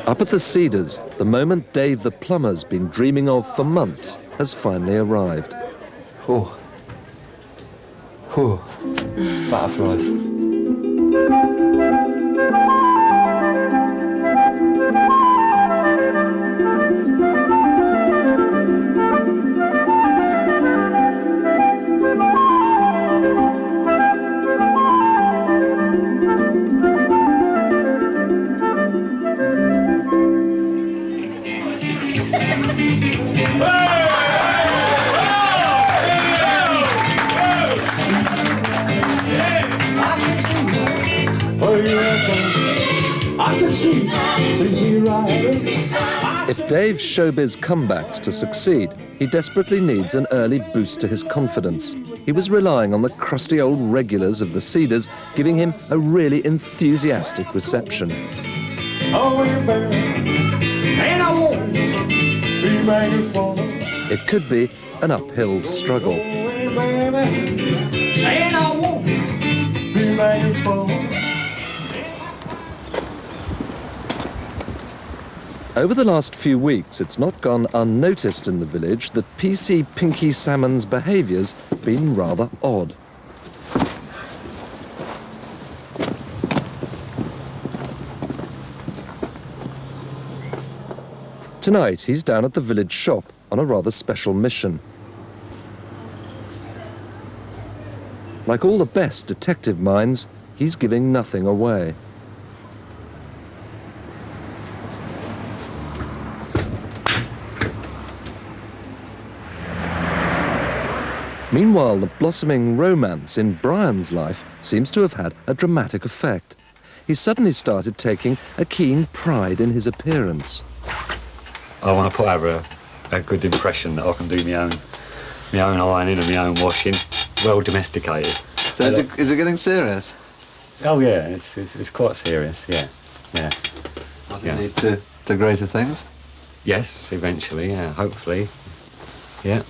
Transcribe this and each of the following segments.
Up at the Cedars, the moment Dave the plumber's been dreaming of for months has finally arrived. Oh. Oh. Butterflies. If Dave's showbiz comebacks to succeed, he desperately needs an early boost to his confidence. He was relying on the crusty old regulars of the Cedars giving him a really enthusiastic reception. It could be an uphill struggle. Over the last few weeks, it's not gone unnoticed in the village that PC Pinky Salmon's behaviour's been rather odd. Tonight, he's down at the village shop on a rather special mission. Like all the best detective minds, he's giving nothing away. Meanwhile, the blossoming romance in Brian's life seems to have had a dramatic effect. He suddenly started taking a keen pride in his appearance. I want to put over a good impression that I can do my own ironing and my own washing, well domesticated. So is it getting serious? Oh yeah, it's quite serious, yeah. Does it lead to greater things? Yes, eventually, yeah, hopefully. Yeah.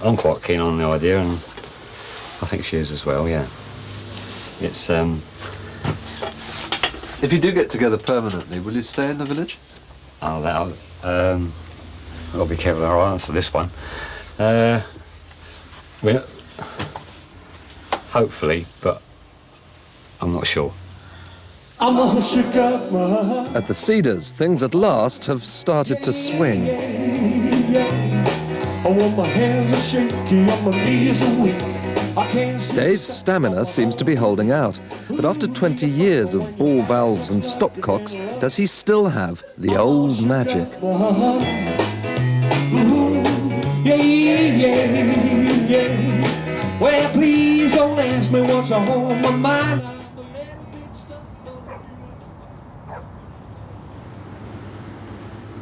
I'm quite keen on the idea, and I think she is as well, yeah. It's, If you do get together permanently, will you stay in the village? Oh, I'll be careful how I answer this one. Well, hopefully, but I'm not sure. At the Cedars, things at last have started to swing. Dave's stamina seems to be holding out, but after 20 years of ball valves and stopcocks, does he still have the old magic? Well, please don't ask me what's on my mind.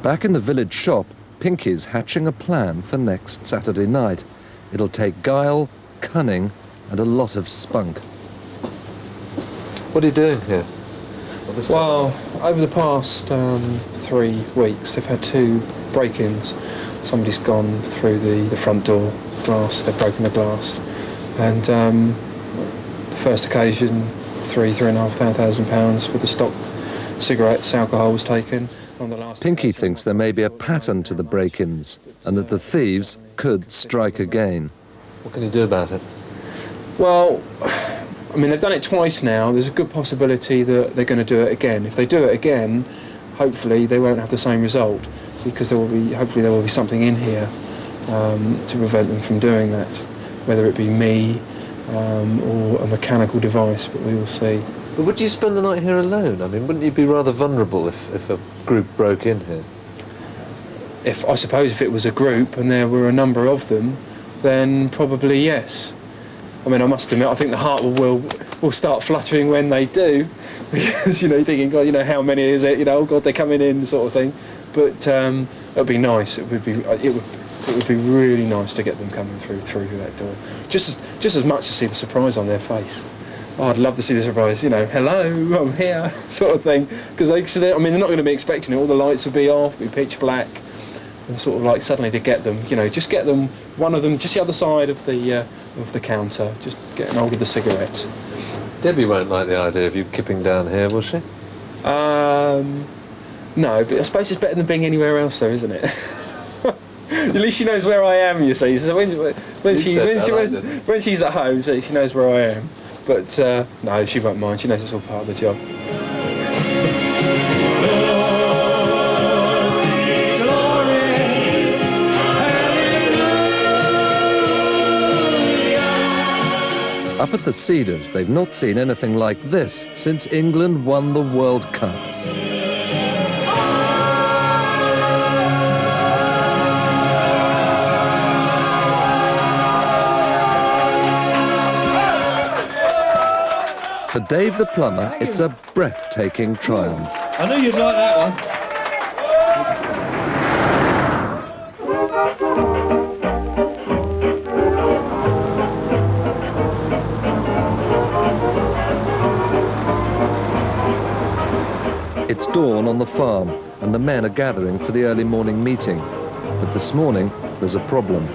Back in the village shop, Pinky's hatching a plan for next Saturday night. It'll take guile, cunning, and a lot of spunk. What are you doing here? Well, over the past 3 weeks, they've had 2 break-ins. Somebody's gone through the front door glass, they've broken the glass. And the first occasion, £3,500 worth of stock cigarettes, alcohol was taken. On the last Pinky occasion, thinks there may be a pattern to the break-ins, and that the thieves could strike again. What can you do about it? Well, I mean, they've done it twice now. There's a good possibility that they're going to do it again. If they do it again, hopefully they won't have the same result, because hopefully there will be something in here to prevent them from doing that, whether it be me or a mechanical device, but we will see. But would you spend the night here alone? I mean, wouldn't you be rather vulnerable if a group broke in here? I suppose if it was a group and there were a number of them, then probably yes. I mean, I must admit, I think the heart will start fluttering when they do, because, you're thinking, God, how many is it? Oh God, they're coming in, sort of thing. But it'd be nice. It would be really nice to get them coming through that door. Just as much to see the surprise on their face. Oh, I'd love to see the surprise. Hello, I'm here, sort of thing. Because they're not going to be expecting it. All the lights will be off, it'll be pitch black, and sort of like suddenly to get them, just get them, one of them, just the other side of the counter, just getting hold of the cigarettes. Debbie won't like the idea of you kipping down here, will she? No, but I suppose it's better than being anywhere else, though, isn't it? At least she knows where I am, you see. So when she's at home, so she knows where I am. But no, she won't mind. She knows it's all part of the job. Up at the Cedars, they've not seen anything like this since England won the World Cup. For Dave the plumber, it's a breathtaking triumph. I knew you'd like that one. It's dawn on the farm, and the men are gathering for the early morning meeting. But this morning, there's a problem.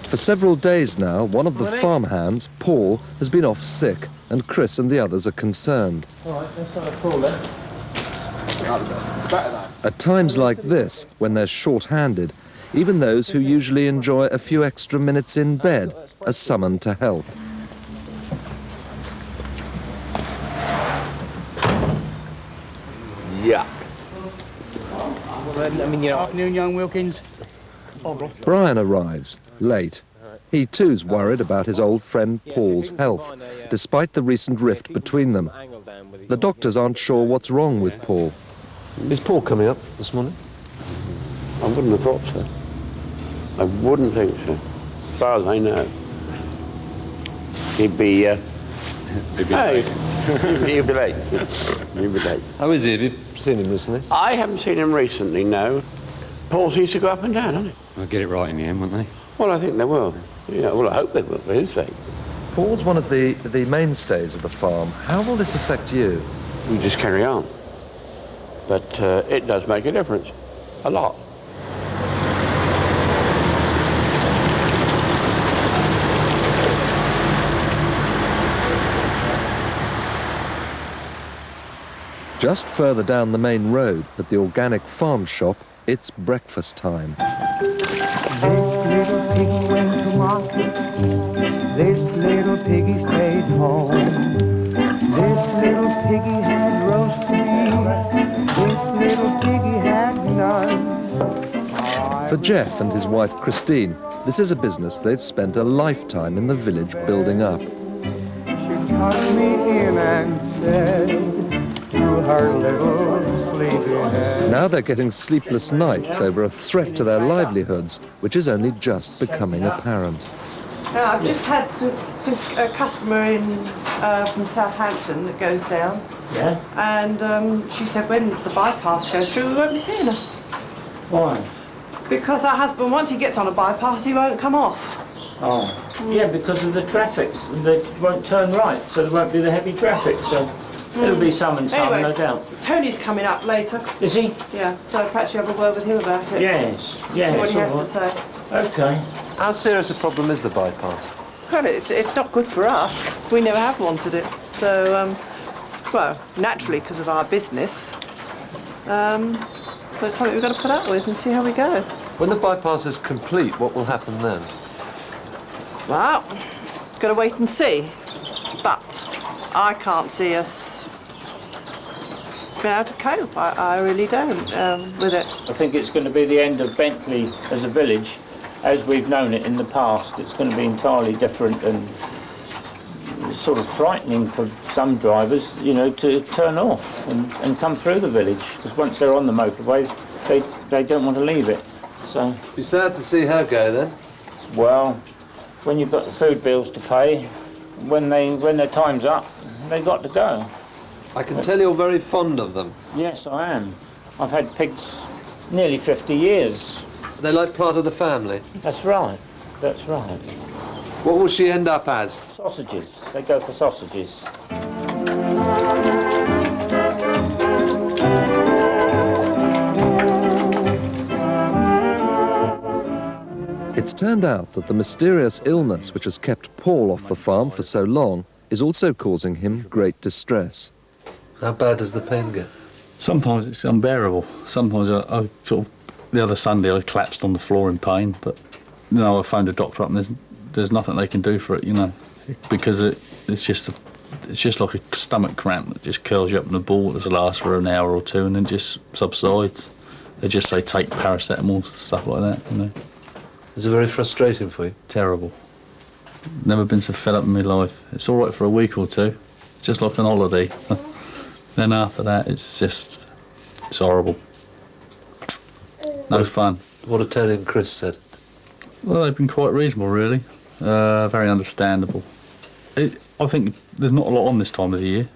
For several days now, one of the farmhands, Paul, has been off sick, and Chris and the others are concerned. All right, let's have a call then. At times like this, when they're short-handed, even those who usually enjoy a few extra minutes in bed are summoned to help. Yuck. Afternoon, young Wilkins. Brian arrives, late. He too's worried about his old friend Paul's health, despite the recent rift between them. The doctors aren't sure what's wrong with Paul. Is Paul coming up this morning? I wouldn't have thought so. I wouldn't think so. As far as I know. He'd be, he'd be late. He'd be late. He'd be late. How is he? Have you seen him recently? I haven't seen him recently, no. Paul seems to go up and down, hasn't he? They'll get it right in the end, won't they? Well, I think they will. Yeah, well, I hope they will, for his sake. Paul's one of the mainstays of the farm. How will this affect you? We just carry on. But it does make a difference. A lot. Just further down the main road, at the organic farm shop, it's breakfast time. This little piggy went to market. This little piggy stayed home. This little piggy had roast beef. This little piggy had none. For Jeff and his wife Christine, this is a business they've spent a lifetime in the village building up. She tucked me in and said to her little sleepy head. Now they're getting sleepless nights over a threat to their livelihoods, which is only just becoming apparent. I've just had a customer in from Southampton that goes down. Yeah? And she said when the bypass goes through, we won't be seeing her. Why? Because her husband, once he gets on a bypass, he won't come off. Oh. Yeah, because of the traffic. They won't turn right, so there won't be the heavy traffic, so it'll be some and some, Anyway, no doubt. Tony's coming up later. Is he? Yeah, so perhaps you have a word with him about it. Yes, yes. See what he has all to say. right. Okay. How serious a problem is the bypass? Well, it's not good for us. We never have wanted it. So, well, naturally because of our business. But it's something we've got to put up with and see how we go. When the bypass is complete, what will happen then? Well, got to wait and see. But I can't see us being able to cope. I really don't with it. I think it's going to be the end of Bentley as a village, as we've known it in the past. It's going to be entirely different and sort of frightening for some drivers, you know, to turn off and come through the village, because once they're on the motorway, they don't want to leave it. So, Be sad to see her go then. well, when you've got the food bills to pay, when their time's up, they've got to go. I can tell you're very fond of them. Yes, I am. I've had pigs nearly 50 years. They're like part of the family. That's right. That's right. What will she end up as? Sausages. They go for sausages. It's turned out that the mysterious illness which has kept Paul off the farm for so long is also causing him great distress. How bad does the pain get? Sometimes it's unbearable. Sometimes I sort of, the other Sunday I collapsed on the floor in pain, but you know, I phoned a doctor up and there's nothing they can do for it, you know, because it's just like a stomach cramp that just curls you up in a ball that lasts for an hour or two and then just subsides. They just say take paracetamol, stuff like that, you know. Is it very frustrating for you? Terrible. Never been so fed up in my life. It's all right for a week or two. It's just like an holiday. Then after that, it's horrible. No fun. What have Tony and Chris said? Well, they've been quite reasonable, really. Very understandable. I think there's not a lot on this time of the year.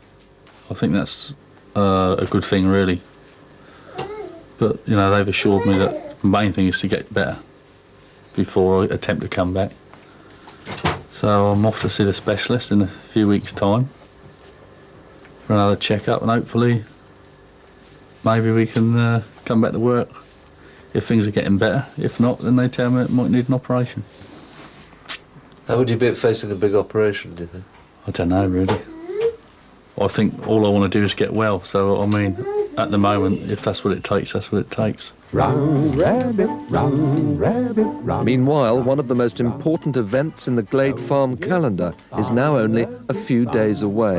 I think that's a good thing, really. But, you know, they've assured me that the main thing is to get better before I attempt to come back. So I'm off to see the specialist in a few weeks' time for another check-up, and hopefully maybe we can come back to work if things are getting better. If not, then they tell me it might need an operation. How would you be at facing a big operation, do you think? I don't know, really. I think all I want to do is get well, so I mean, at the moment, if that's what it takes, that's what it takes. Run, rabbit, run, rabbit, run. Meanwhile, one of the most important events in the Glade Farm calendar is now only a few days away.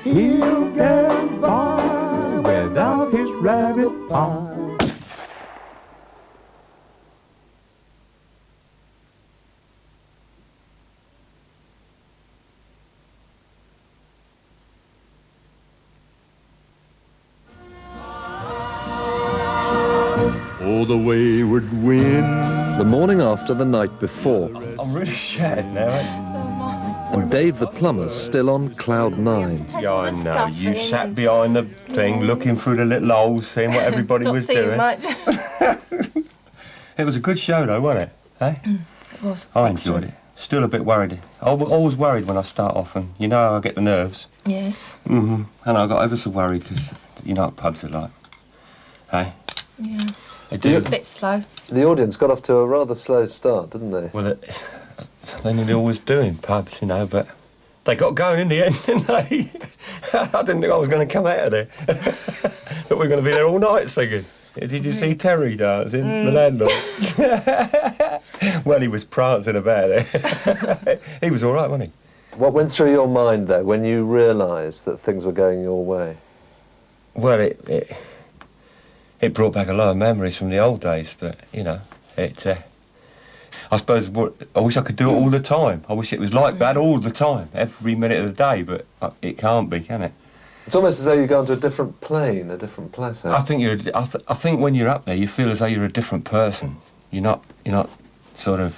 He'll get by without his rabbit pie. Oh, the wayward wind. The morning after the night before, I'm really shattered now. and Dave the plumber's still on cloud nine. Yeah, I know. You sat behind the thing, looking through the little holes, seeing what everybody was doing. It was a good show, though, wasn't it? Eh? It was. I enjoyed it. Still a bit worried. I was always worried when I start off, and you know I get the nerves. Yes. And I got ever so worried because you know what pubs are like. Eh? Yeah. They do. A bit slow. The audience got off to a rather slow start, didn't they? Well, they nearly always do in pubs, you know, but they got going in the end, didn't they? I didn't think I was going to come out of there. Thought we were going to be there all night singing. Did you see Terry dancing, the landlord? Well, he was prancing about there. He was all right, wasn't he? What went through your mind, though, when you realised that things were going your way? Well, it brought back a lot of memories from the old days, but, you know, I suppose I wish I could do it all the time. I wish it was like that all the time, every minute of the day, but it can't be, can it? It's almost as though you go into a different plane, a different plateau. I think when you're up there, you feel as though you're a different person. You're not sort of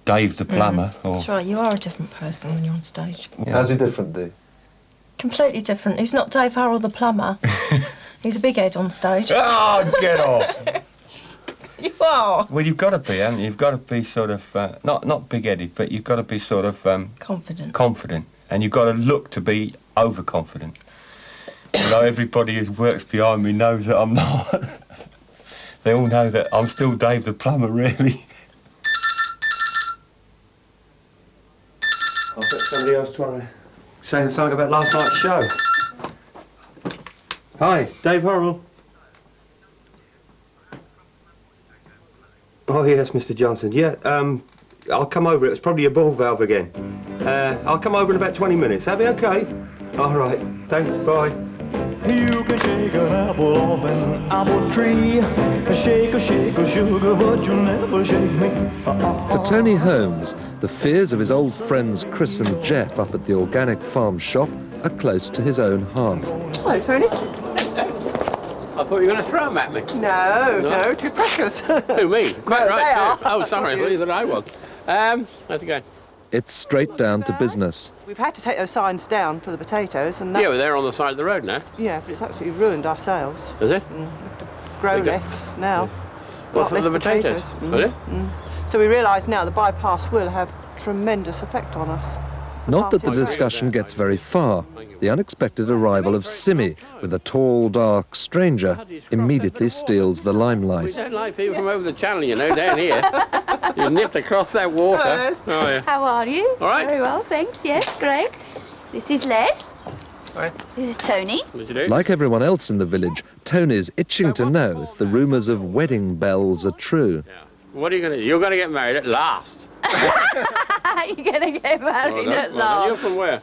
Dave the plumber. That's right, you are a different person when you're on stage. Yeah. How's he different, Dee? Completely different. He's not Dave Harrell the plumber. He's a big head on stage. Oh, get off! You are. Well, you've got to be, haven't you? You've got to be sort of, not big-headed, but you've got to be sort of... confident. Confident. And you've got to look to be overconfident. Although everybody who works behind me knows that I'm not. They all know that I'm still Dave the plumber, really. I bet somebody else trying to say something about last night's show. Hi, Dave Horrell. Oh, yes, Mr. Johnson. Yeah, I'll come over. It was probably a ball valve again. I'll come over in about 20 minutes. That'll be okay? All right. Thanks. Bye. You can shake an apple off an apple tree. Shake a sugar, but you'll never shake me. For Tony Holmes, the fears of his old friends Chris and Jeff up at the organic farm shop are close to his own heart. Hello, Tony. I thought you were going to throw them at me. No, too precious. Who, me? Quite No, right, they are. Oh, sorry, I thought you thought I was. How's it going? It's straight down to business. We've had to take those signs down for the potatoes, and that's... Yeah, well, they're on the side of the road now. Yeah, but it's absolutely ruined our sales. Is it? Grow Okay. less now. Well, Lot for less the potatoes. Is it? So we realise now the bypass will have tremendous effect on us. Not that the discussion gets very far. The unexpected arrival of Simmy with a tall, dark stranger immediately steals the We limelight. don't like people from over the channel, you know, down here. You nipped across that water. Oh, yeah. How are you? All right. Very well, thanks. Yes, great. This is Les. Hi. This is Tony. What did you do? Like everyone else in the village, Tony's itching to know if the rumours of wedding bells are true. What are you going to do? You're going to get married at last. You're going to get married at You're last. from where?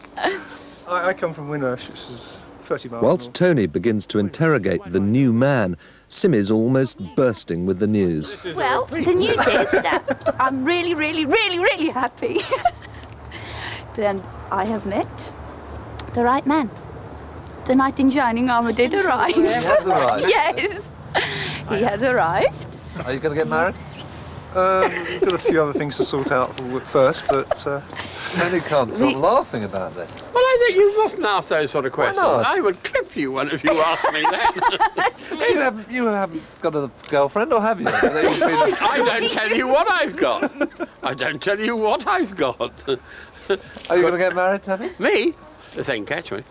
I come from Winnersh, which is 30 miles. Whilst Tony begins to interrogate the new man, Simmy's almost bursting with the news. Well, the news is that I'm really, really, really, really happy. Then I have met the right man. The knight in shining armour did arrive. He has arrived? Yes, he has arrived. Are you going to get married? We've got a few other things to sort out first, but... Tony can't stop laughing about this. Well, I think you mustn't ask those sort of questions. not? I would clip you one if you asked me that. You haven't got a girlfriend, or have you? I don't tell you what I've got. I don't tell you what I've got. Are you going to get married, Tony? Me? The thing catch me.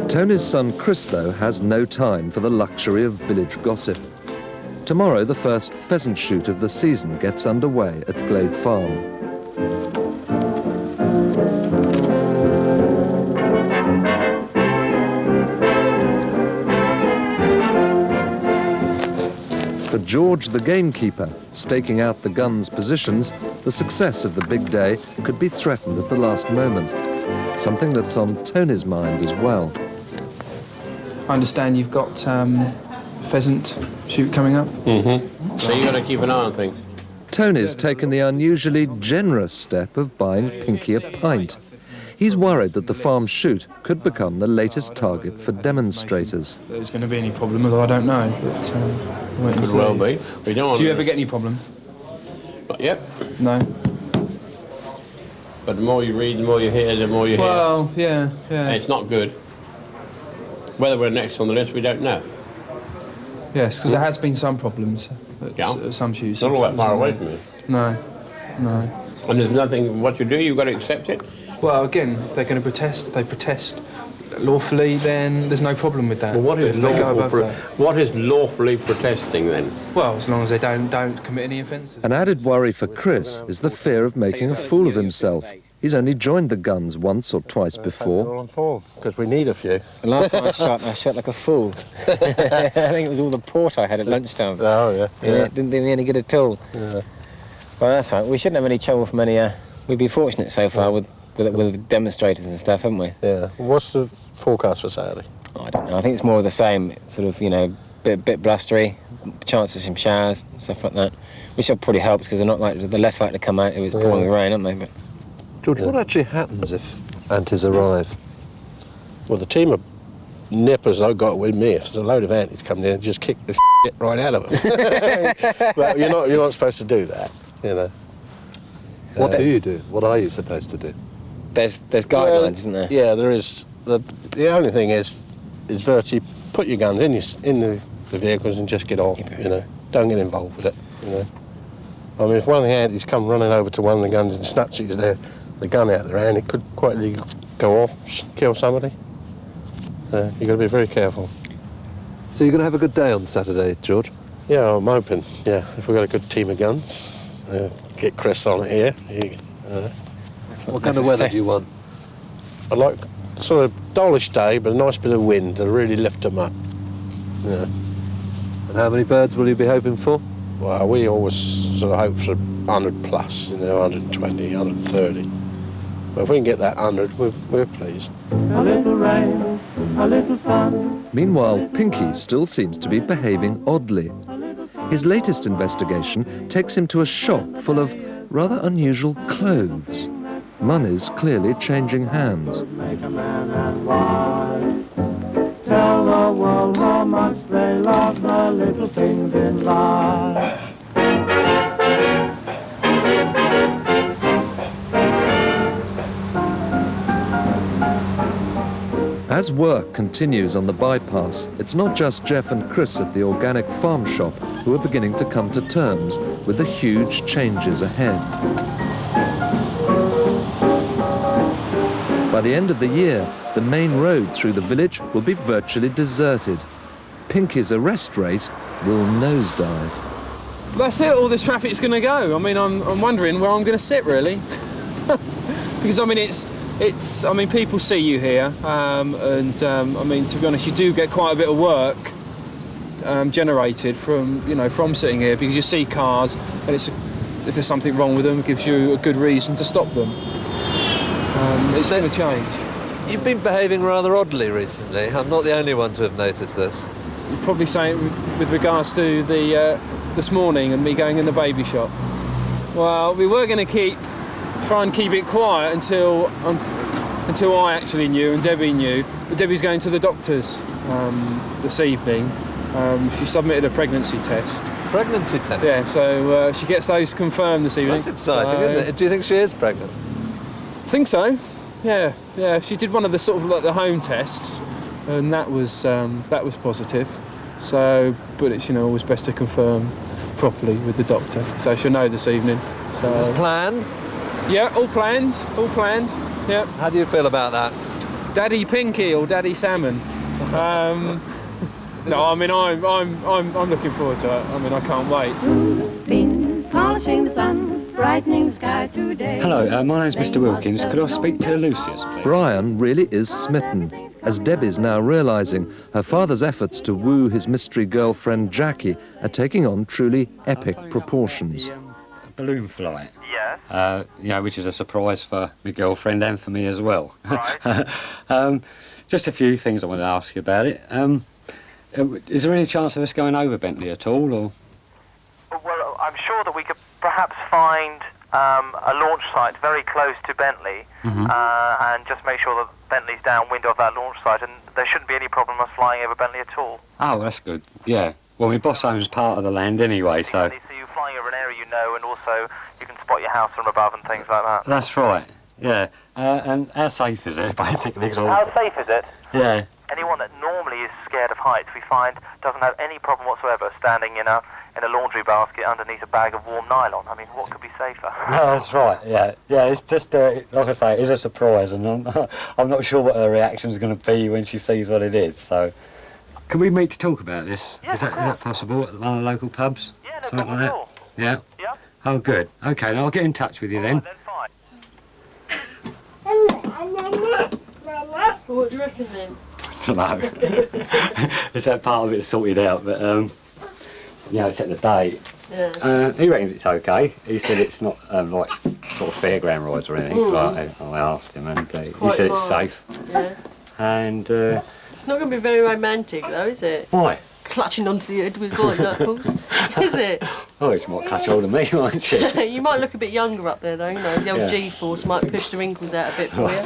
Tony's son Chris, though, has no time for the luxury of village gossip. Tomorrow, the first pheasant shoot of the season gets underway at Glade Farm. For George, the gamekeeper, staking out the gun's positions, the success of the big day could be threatened at the last moment. Something that's on Tony's mind as well. I understand you've got pheasant shoot coming up. Mm-hmm. So you got to keep an eye on things. Tony's taken the unusually generous step of buying Pinky a pint. He's worried that the farm shoot could become the latest target for demonstrators. If there's going to be any problems, I don't know. But we'll wait and Could see. well be. We don't want Do you to- ever get any problems? Not yet. No. But the more you read, the more you hear, the more you hear. Well, yeah, yeah. It's not good. Whether we're next on the list, we don't know. Yes, because there has been some problems at some shoots. It's not all that far away from you. No, no. And there's nothing, what you do, you've got to accept it. Well, again, if they're going to protest, if they protest lawfully, then there's no problem with that. Well, what is If they go above lawful? that. What is lawfully protesting then? Well, as long as they don't commit any offences. An added worry for Chris is the fear of making a fool of himself. He's only joined the guns once or twice before. On form, because we need a few. The last time I shot like a fool. I think it was all the port I had at lunchtime. Oh, yeah. It didn't do me any good at all. Yeah. Well, that's right. We shouldn't have any trouble from any... we've been fortunate so far with demonstrators and stuff, haven't we? Yeah. What's the forecast for Saturday? I don't know. I think it's more of the same. Sort of, bit blustery, chance of some showers, stuff like that. Which probably helps because they're less likely to come out if it's pouring with rain, aren't they? But George, what actually happens if antis arrive? Well, the team of nippers I've got with me, if there's a load of antis coming in, just kick the shit right out of them. But you're not supposed to do that, you know. What do you do? What are you supposed to do? there's guidelines, isn't there? Yeah, there is. The only thing is virtually put your guns in the vehicles and just get off, you know. Don't get involved with it, you know. I mean, if one of the antis come running over to one of the guns and snatches the gun out of their hand, it could quite easily go off, kill somebody. You've got to be very careful. So you're going to have a good day on Saturday, George? Yeah, I'm hoping, yeah. If we've got a good team of guns, get Chris on it here. What kind of weather do you want? I like sort of dullish day, but a nice bit of wind to really lift them up. Yeah. And how many birds will you be hoping for? Well, we always sort of hope for 100 plus, 120, 130. But if we can get that 100, we're pleased. A little rain, a little fun. Meanwhile, Pinky still seems to be behaving oddly. His latest investigation takes him to a shop full of rather unusual clothes. Money's clearly changing hands. Make a man and wife. Tell the world how much they love the little things in life. As work continues on the bypass, it's not just Jeff and Chris at the organic farm shop who are beginning to come to terms with the huge changes ahead. By the end of the year, the main road through the village will be virtually deserted. Pinky's arrest rate will nosedive. That's it, all this traffic's going to go. I mean, I'm wondering where I'm going to sit, really. Because, I mean, I mean, people see you here, I mean, to be honest, you do get quite a bit of work generated from, you know, from sitting here, because you see cars, and if there's something wrong with them, it gives you a good reason to stop them. It's going to change. You've been behaving rather oddly recently. I'm not the only one to have noticed this. You're probably saying with regards to the this morning and me going in the baby shop. Well, we were going to try and keep it quiet until I actually knew and Debbie knew. But Debbie's going to the doctor's this evening. She submitted a pregnancy test. Pregnancy test? Yeah, so she gets those confirmed this evening. That's exciting, isn't it? Do you think she is pregnant? I think so. Yeah. She did one of the sort of like the home tests, and that was positive. So, but it's, you know, always best to confirm properly with the doctor. So she'll know this evening. So, is this planned? Yeah, all planned. Yeah. How do you feel about that? Daddy Pinky or Daddy Salmon? No, I mean I'm looking forward to it. I mean I can't wait. Been polishing the sun, brightening the sky today. Hello, my name's Mr. Wilkins. Could I speak to Lucius, please? Brian really is smitten, as Debbie's now realising her father's efforts to woo his mystery girlfriend Jackie are taking on truly epic proportions. Balloon flight. Yes. You know, which is a surprise for my girlfriend and for me as well. Right. Just a few things I want to ask you about it. Is there any chance of us going over Bentley at all, or? Well, I'm sure that we could perhaps find a launch site very close to Bentley, and just make sure that Bentley's downwind of that launch site, and there shouldn't be any problem us flying over Bentley at all. Oh, that's good. Yeah. Well, my boss owns part of the land anyway, so. So you're flying over an area you know, and also you can spot your house from above and things like that. That's right. Yeah. And how safe is it, basically? How safe is it? Yeah. Anyone that normally is scared of heights, we find, doesn't have any problem whatsoever standing in a laundry basket underneath a bag of warm nylon. I mean, what could be safer? No, that's right. Yeah. It's just like I say, it is a surprise, and I'm not sure what her reaction is going to be when she sees what it is. So, can we meet to talk about this? Yeah, is that possible at one of the local pubs? Yeah, no something problem like at all. Yeah. Yeah. Oh, good. Okay, now I'll get in touch with you then. What do you reckon then? I don't know. It's that part of it sorted out, but yeah, it's at the date. Yeah. He reckons it's okay. He said it's not like sort of fairground rides or anything. But I asked him, and he said it's safe. Yeah. And It's not going to be very romantic, though, is it? why? Clutching onto the hood with boy knuckles, is it? Oh, she might catch hold of me, won't she? You might look a bit younger up there, though. You know, the old Yeah. G-force might push the wrinkles out a bit for you.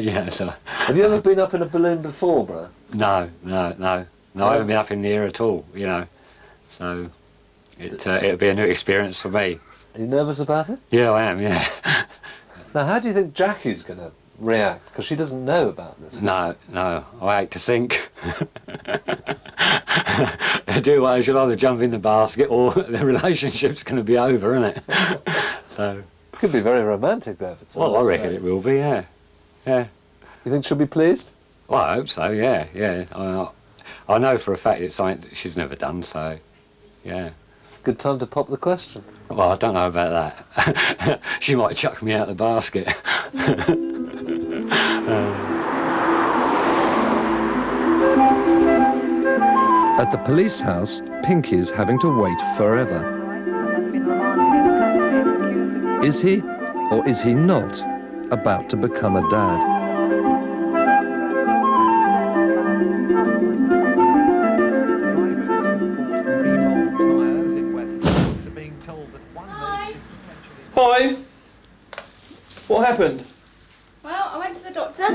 Yeah. So. Have you ever been up in a balloon before, bro? No. I haven't been up in the air at all. You know, so it'll be a new experience for me. Are you nervous about it? Yeah, I am. Yeah. Now, how do you think Jackie's going to react? Because she doesn't know about this. No, I hate to think. Do I should either jump in the basket or the relationship's going to be over, isn't it? So. Could be very romantic, though, if it's Well, I reckon it will be, yeah. Yeah. You think she'll be pleased? Well, I hope so, yeah. I know for a fact it's something that she's never done, so, yeah. Good time to pop the question. Well, I don't know about that. She might chuck me out the basket. At the police house, Pinky's having to wait forever. Is he, or is he not, about to become a dad? Hi. What happened? Well, I went to the doctor.